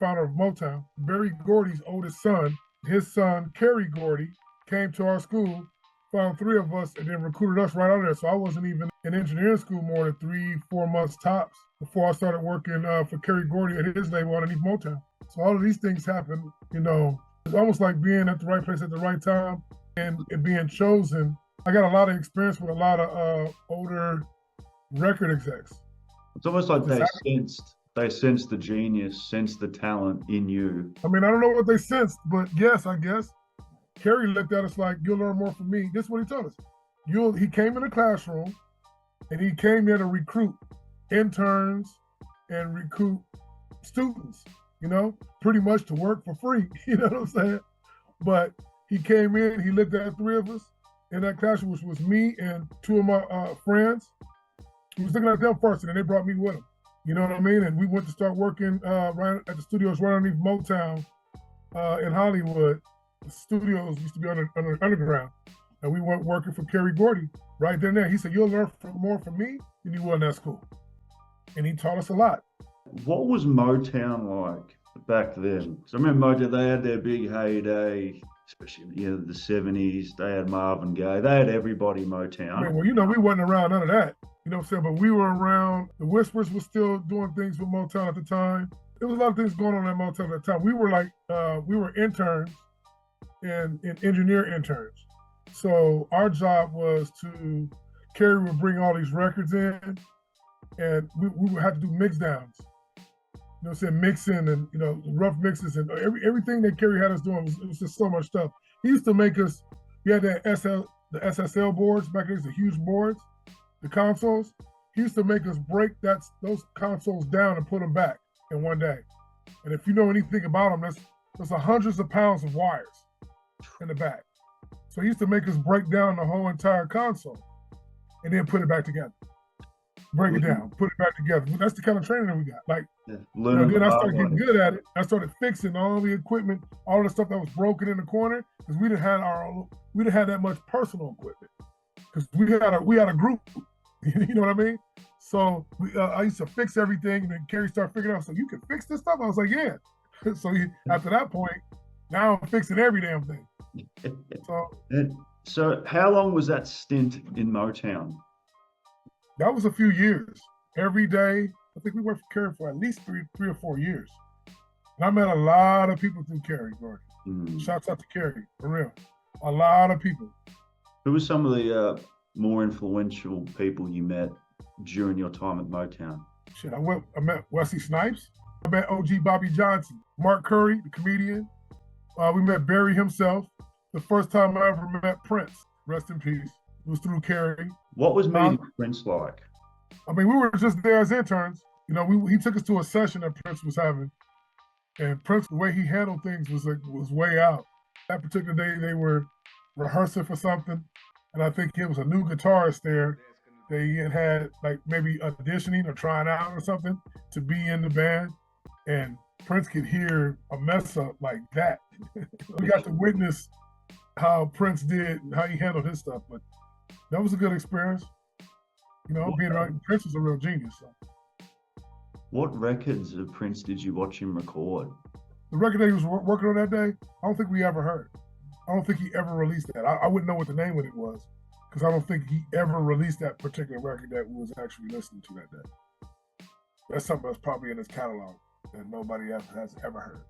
founder of Motown. Barry Gordy's oldest son, his son, Kerry Gordy, came to our school, found three of us, and then recruited us right out of there. So I wasn't even in engineering school more than 3-4 months tops before I started working for Kerry Gordy at his label underneath Motown. So all of these things happen, it's almost like being at the right place at the right time and being chosen. I got a lot of experience with a lot of older record execs. It's almost like they sensed the genius, sensed the talent in you. I mean, I don't know what they sensed, but yes, I guess. Kerry looked at us like, you'll learn more from me. This is what he told us. He came in the classroom and he came there to recruit interns and recruit students, pretty much to work for free. You know what I'm saying? But he came in, he looked at three of us in that classroom, which was me and two of my friends. He was looking at them first, and then they brought me with him. You know what I mean? And we went to start working right at the studios right underneath Motown in Hollywood. The studios used to be underground. And we went working for Kerry Gordy right then and there. He said, you'll learn more from me than you will in that school. And he taught us a lot. What was Motown like back then? Because I remember Motown, they had their big heyday, especially the 70s. They had Marvin Gaye. They had everybody Motown. I mean, well, we wasn't around none of that. You know what I'm saying? But we were around. The Whispers were still doing things with Motown at the time. There was a lot of things going on at Motown at the time. We were interns and engineer interns. So our job was Kerry would bring all these records in, and we would have to do mix downs. You know what I'm saying? Mixing and, rough mixes and everything that Kerry had us doing was just so much stuff. He used to make us, we had the SSL boards back then, the huge boards, the consoles. He used to make us break those consoles down and put them back in one day. And if you know anything about them, that's hundreds of pounds of wires in the back. So he used to make us break down the whole entire console and then put it back together. Break it down, put it back together. That's the kind of training that we got. Then I started getting good at it. I started fixing all the equipment, all the stuff that was broken in the corner, because we didn't have that much personal equipment. Because we had a group, you know what I mean? So I used to fix everything, and then Kerry started figuring out, so you can fix this stuff? I was like, yeah. So after that point, now I'm fixing every damn thing. So how long was that stint in Motown? That was a few years. Every day, I think we worked for Kerry for at least three or 4 years. And I met a lot of people through Kerry, Gordon. Shouts out to Kerry, for real. A lot of people. Who were some of the more influential people you met during your time at Motown? Shit, I met Wesley Snipes. I met OG Bobby Johnson. Mark Curry, the comedian. We met Barry himself. The first time I ever met Prince, rest in peace, was through Kerry. What was meeting Prince like? I mean, we were just there as interns. He took us to a session that Prince was having. And Prince, the way he handled things was way out. That particular day, they were rehearsing for something. And I think it was a new guitarist there. They had like maybe auditioning or trying out or something to be in the band. And Prince could hear a mess up like that. We got to witness how Prince did and how he handled his stuff. But that was a good experience. Being around Prince was a real genius. So. What records of Prince did you watch him record? The record that he was working on that day, I don't think we ever heard. I don't think he ever released that. I wouldn't know what the name of it was, because I don't think he ever released that particular record that we was actually listening to that day. That's something that's probably in his catalog that nobody else has ever heard.